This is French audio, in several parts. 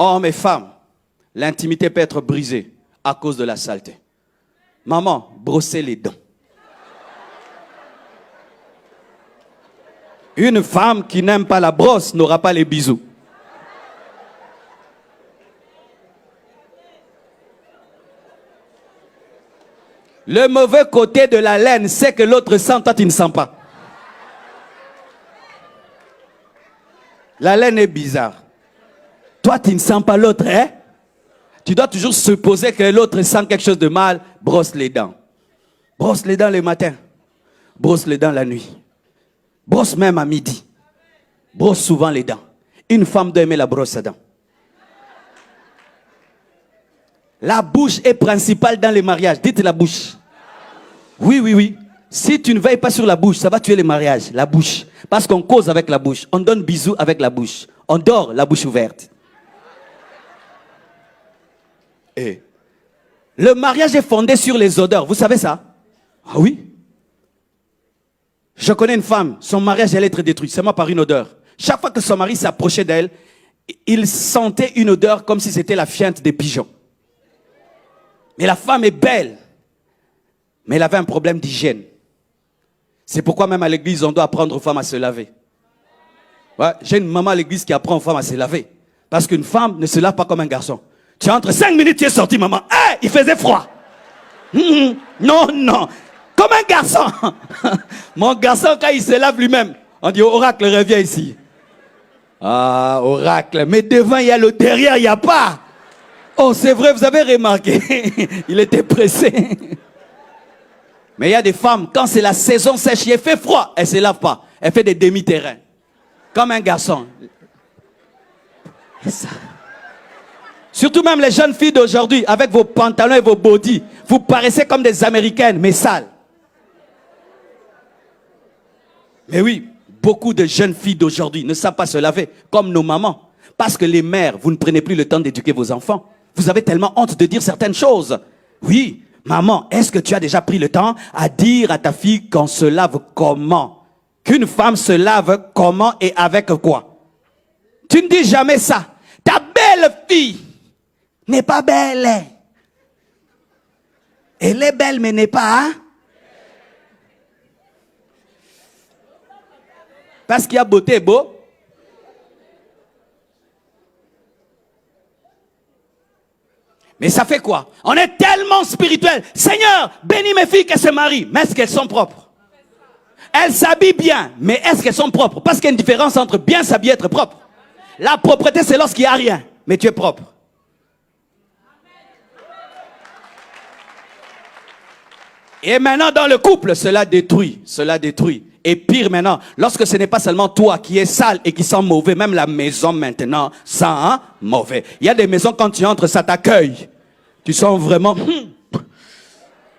Hommes et femmes, l'intimité peut être brisée à cause de la saleté. Maman, brossez les dents. Une femme qui n'aime pas la brosse n'aura pas les bisous. Le mauvais côté de la laine, c'est que l'autre sent, toi tu ne sens pas. La laine est bizarre. Toi tu ne sens pas l'autre, hein? Tu dois toujours supposer que l'autre sent quelque chose de mal. Brosse les dents. Brosse les dents le matin. Brosse les dents la nuit. Brosse même à midi. Brosse souvent les dents. Une femme doit aimer la brosse à dents. La bouche est principale dans les mariages. Dites la bouche. Oui, oui, oui. Si tu ne veilles pas sur la bouche, ça va tuer les mariages. La bouche. Parce qu'on cause avec la bouche. On donne bisous avec la bouche. On dort la bouche ouverte. Et le mariage est fondé sur les odeurs. Vous savez ça? Ah oui. Je connais une femme, son mariage allait être détruit seulement par une odeur. Chaque fois que son mari s'approchait d'elle, il sentait une odeur comme si c'était la fiente des pigeons. Mais la femme est belle. Mais elle avait un problème d'hygiène. C'est pourquoi même à l'église, on doit apprendre aux femmes à se laver. Ouais, j'ai une maman à l'église qui apprend aux femmes à se laver. Parce qu'une femme ne se lave pas comme un garçon. Tu entres 5 minutes, tu es sorti, maman. Hey, il faisait froid. Non, non. Comme un garçon. Mon garçon, quand il se lave lui-même, on dit, oracle, reviens ici. Ah, oracle. Mais devant, il y a le derrière, il n'y a pas. Oh, c'est vrai, vous avez remarqué. Il était pressé. Mais il y a des femmes, quand c'est la saison sèche, il fait froid, elle ne se lave pas. Elle fait des demi-terrains. Comme un garçon. Et ça. Surtout même les jeunes filles d'aujourd'hui, avec vos pantalons et vos bodys, vous paraissez comme des Américaines, mais sales. Mais oui, beaucoup de jeunes filles d'aujourd'hui ne savent pas se laver, comme nos mamans. Parce que les mères, vous ne prenez plus le temps d'éduquer vos enfants. Vous avez tellement honte de dire certaines choses. Oui, maman, est-ce que tu as déjà pris le temps à dire à ta fille qu'on se lave comment? Qu'une femme se lave comment et avec quoi? Tu ne dis jamais ça. Ta belle fille n'est pas belle. Elle est belle mais n'est pas... Hein? Parce qu'il y a beauté et beau. Mais ça fait quoi? On est tellement spirituel. Seigneur, bénis mes filles qu'elles se marient. Mais est-ce qu'elles sont propres? Elles s'habillent bien. Mais est-ce qu'elles sont propres? Parce qu'il y a une différence entre bien s'habiller et être propre. La propreté, c'est lorsqu'il n'y a rien. Mais tu es propre. Et maintenant, dans le couple, cela détruit. Cela détruit. Et pire maintenant, lorsque ce n'est pas seulement toi qui es sale et qui sent mauvais, même la maison maintenant sent mauvais. Il y a des maisons, quand tu entres, ça t'accueille. Tu sens vraiment...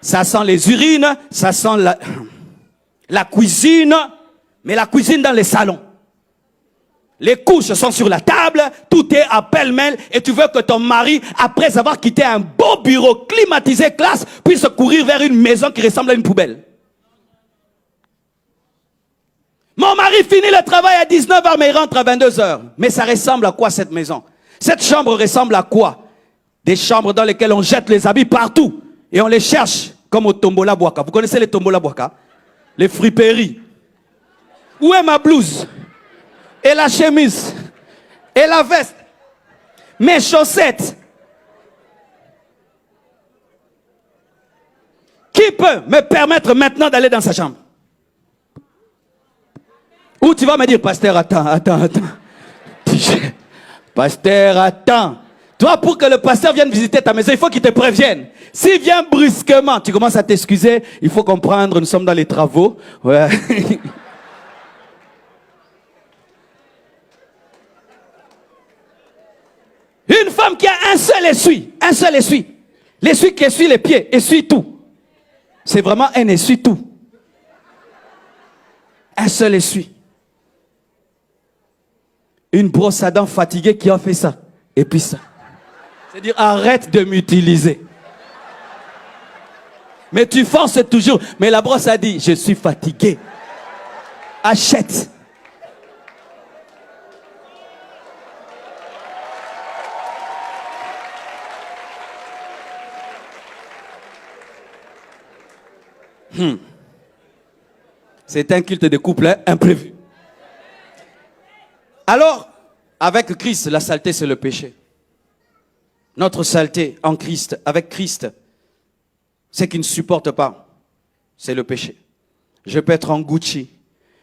Ça sent les urines, ça sent la cuisine, mais la cuisine dans les salons. Les couches sont sur la table, tout est à pêle-mêle, et tu veux que ton mari, après avoir quitté un beau bureau climatisé classe, puisse courir vers une maison qui ressemble à une poubelle. Mon mari finit le travail à 19h, mais il rentre à 22h. Mais ça ressemble à quoi cette maison? Cette chambre ressemble à quoi? Des chambres dans lesquelles on jette les habits partout. Et on les cherche, comme au Tombola Boaka. Vous connaissez les Tombola Boaka? Les friperies. Où est ma blouse? Et la chemise? Et la veste? Mes chaussettes? Qui peut me permettre maintenant d'aller dans sa chambre? Ou tu vas me dire, pasteur, attends. Pasteur, attends. Toi, pour que le pasteur vienne visiter ta maison, il faut qu'il te prévienne. S'il vient brusquement, tu commences à t'excuser, il faut comprendre, nous sommes dans les travaux. Ouais. Une femme qui a un seul essuie. L'essuie qui essuie les pieds, essuie tout. C'est vraiment un essuie tout. Un seul essuie. Une brosse à dents fatiguée qui a fait ça. Et puis ça. C'est-à-dire, arrête de m'utiliser. Mais tu forces toujours. Mais la brosse a dit, je suis fatigué. Achète. C'est un culte de couple imprévu. Alors, avec Christ, la saleté, c'est le péché. Notre saleté en Christ, avec Christ, ce qui ne supporte pas, c'est le péché. Je peux être en Gucci,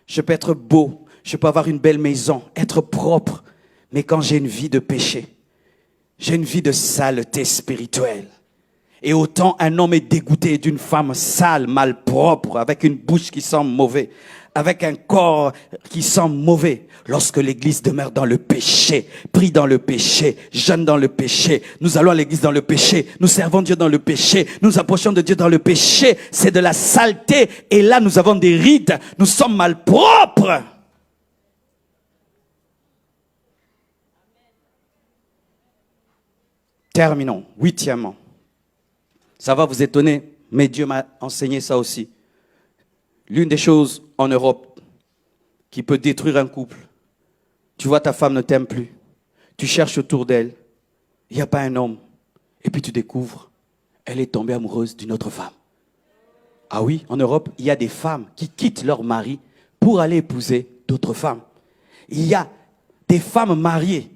je peux être beau, je peux avoir une belle maison, être propre, mais quand j'ai une vie de péché, j'ai une vie de saleté spirituelle. Et autant un homme est dégoûté d'une femme sale, malpropre, avec une bouche qui sent mauvais, avec un corps qui sent mauvais. Lorsque l'église demeure dans le péché, prie dans le péché, jeûne dans le péché, nous allons à l'église dans le péché, nous servons Dieu dans le péché, nous approchons de Dieu dans le péché, c'est de la saleté. Et là, nous avons des rides, nous sommes malpropres. Terminons. Huitièmement. Ça va vous étonner, mais Dieu m'a enseigné ça aussi. L'une des choses en Europe qui peut détruire un couple, tu vois ta femme ne t'aime plus, tu cherches autour d'elle, il n'y a pas un homme, et puis tu découvres, elle est tombée amoureuse d'une autre femme. Ah oui, en Europe, il y a des femmes qui quittent leur mari pour aller épouser d'autres femmes. Il y a des femmes mariées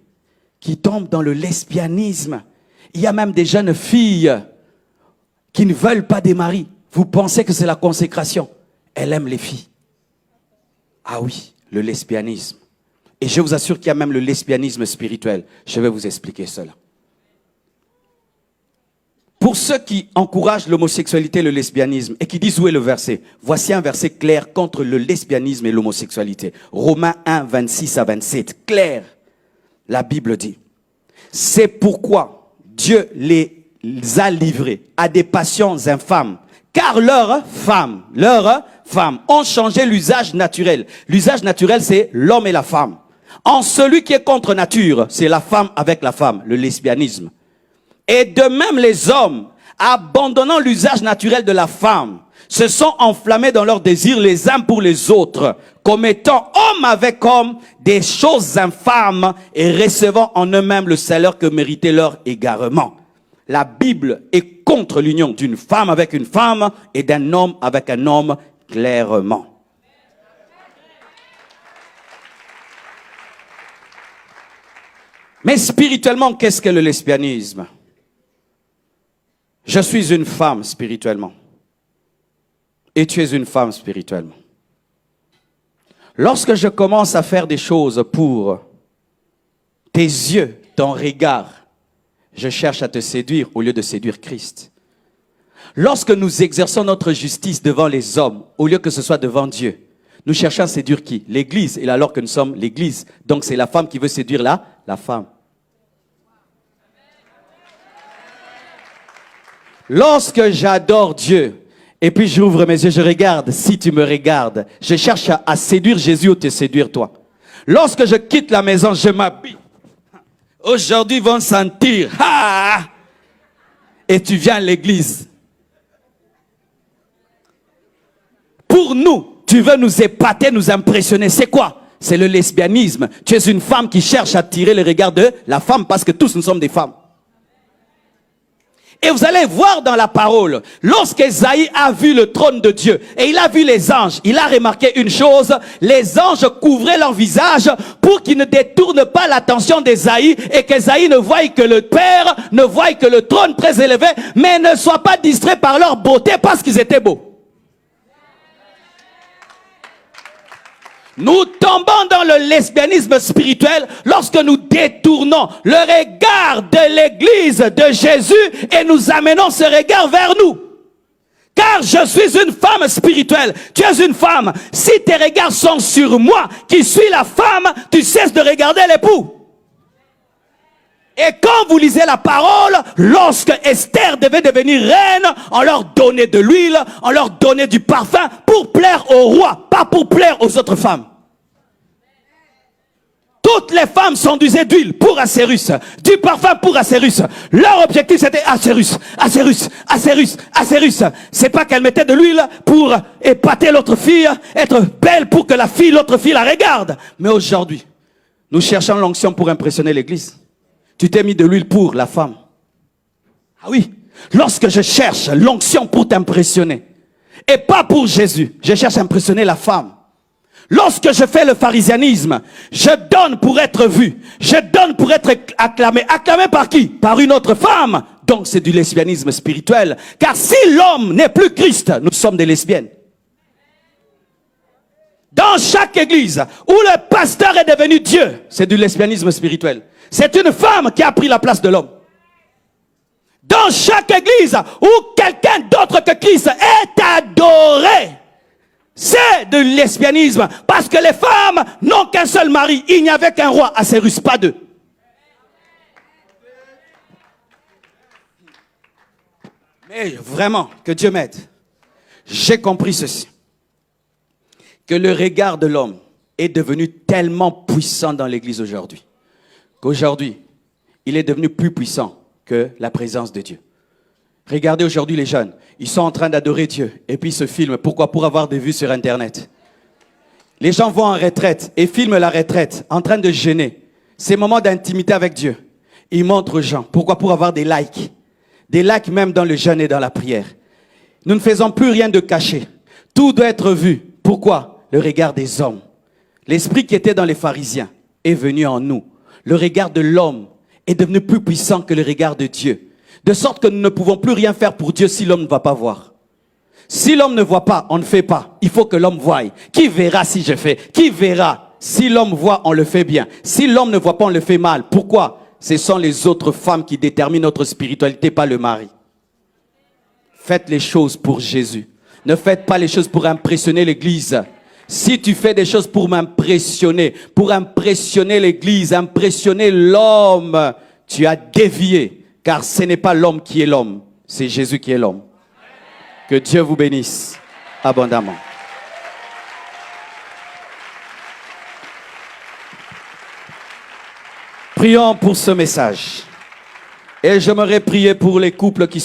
qui tombent dans le lesbianisme. Il y a même des jeunes filles qui ne veulent pas des maris. Vous pensez que c'est la consécration? Elle aime les filles. Ah oui, le lesbianisme. Et je vous assure qu'il y a même le lesbianisme spirituel. Je vais vous expliquer cela. Pour ceux qui encouragent l'homosexualité et le lesbianisme et qui disent où est le verset, voici un verset clair contre le lesbianisme et l'homosexualité. Romains 1, 26 à 27. Clair. La Bible dit, c'est pourquoi Dieu les a livrés à des passions infâmes, car leurs femmes ont changé l'usage naturel. L'usage naturel, c'est l'homme et la femme. En celui qui est contre nature, c'est la femme avec la femme, le lesbianisme. Et de même les hommes, abandonnant l'usage naturel de la femme, se sont enflammés dans leurs désirs les uns pour les autres, commettant homme avec homme des choses infâmes et recevant en eux-mêmes le salaire que méritait leur égarement. La Bible est contre l'union d'une femme avec une femme et d'un homme avec un homme, clairement. Mais spirituellement, qu'est-ce que le lesbianisme? Je suis une femme spirituellement. Et tu es une femme spirituellement. Lorsque je commence à faire des choses pour tes yeux, ton regard, je cherche à te séduire au lieu de séduire Christ. Lorsque nous exerçons notre justice devant les hommes, au lieu que ce soit devant Dieu, nous cherchons à séduire qui? L'Église. Et alors que nous sommes l'Église, donc c'est la femme qui veut séduire la femme. Lorsque j'adore Dieu, et puis j'ouvre mes yeux, je regarde, si tu me regardes, je cherche à séduire Jésus ou te séduire toi. Lorsque je quitte la maison, je m'habille. Aujourd'hui, ils vont sentir. Ah! Et tu viens à l'église. Pour nous, tu veux nous épater, nous impressionner. C'est quoi? C'est le lesbianisme. Tu es une femme qui cherche à attirer le regard de la femme parce que tous nous sommes des femmes. Et vous allez voir dans la parole, lorsqu'Ésaïe a vu le trône de Dieu et il a vu les anges, il a remarqué une chose, les anges couvraient leur visage pour qu'ils ne détournent pas l'attention d'Ésaïe et qu'Ésaïe ne voie que le Père, ne voie que le trône très élevé, mais ne soit pas distrait par leur beauté parce qu'ils étaient beaux. Nous tombons dans le lesbianisme spirituel lorsque nous détournons le regard de l'église de Jésus et nous amenons ce regard vers nous. Car je suis une femme spirituelle. Tu es une femme. Si tes regards sont sur moi, qui suis la femme, tu cesses de regarder l'époux. Et quand vous lisez la parole, lorsque Esther devait devenir reine, on leur donnait de l'huile, on leur donnait du parfum pour plaire au roi, pas pour plaire aux autres femmes. Toutes les femmes s'enduisaient d'huile pour Assérus, du parfum pour Assérus. Leur objectif c'était Assérus, Assérus, Assérus, Assérus. C'est pas qu'elle mettait de l'huile pour épater l'autre fille, être belle pour que l'autre fille la regarde. Mais aujourd'hui, nous cherchons l'onction pour impressionner l'église. Tu t'es mis de l'huile pour la femme. Ah oui, lorsque je cherche l'onction pour t'impressionner, et pas pour Jésus. Je cherche à impressionner la femme. Lorsque je fais le pharisianisme, je donne pour être vu. Je donne pour être acclamé. Acclamé par qui? Par une autre femme. Donc c'est du lesbianisme spirituel. Car si l'homme n'est plus Christ, nous sommes des lesbiennes. Dans chaque église où le pasteur est devenu Dieu, c'est du lesbianisme spirituel. C'est une femme qui a pris la place de l'homme. Dans chaque église où quelqu'un d'autre que Christ est adoré, c'est de lesbianisme. Parce que les femmes n'ont qu'un seul mari. Il n'y avait qu'un roi, Assyrus, pas deux. Mais vraiment, que Dieu m'aide. J'ai compris ceci. Que le regard de l'homme est devenu tellement puissant dans l'église aujourd'hui. Qu'aujourd'hui, il est devenu plus puissant que la présence de Dieu. Regardez aujourd'hui les jeunes, ils sont en train d'adorer Dieu et puis ils se filment. Pourquoi? Pour avoir des vues sur Internet. Les gens vont en retraite et filment la retraite en train de jeûner. Ces moments d'intimité avec Dieu. Ils montrent aux gens. Pourquoi? Pour avoir des likes. Des likes même dans le jeûne et dans la prière. Nous ne faisons plus rien de caché. Tout doit être vu. Pourquoi? Le regard des hommes. L'esprit qui était dans les pharisiens est venu en nous. Le regard de l'homme est devenu plus puissant que le regard de Dieu. De sorte que nous ne pouvons plus rien faire pour Dieu si l'homme ne va pas voir. Si l'homme ne voit pas, on ne fait pas. Il faut que l'homme voie. Qui verra si je fais? Qui verra? Si l'homme voit, on le fait bien. Si l'homme ne voit pas, on le fait mal. Pourquoi? Ce sont les autres femmes qui déterminent notre spiritualité, pas le mari. Faites les choses pour Jésus. Ne faites pas les choses pour impressionner l'église. Si tu fais des choses pour m'impressionner, pour impressionner l'église, impressionner l'homme, tu as dévié. Car ce n'est pas l'homme qui est l'homme, c'est Jésus qui est l'homme. Que Dieu vous bénisse abondamment. Prions pour ce message. Et j'aimerais prier pour les couples qui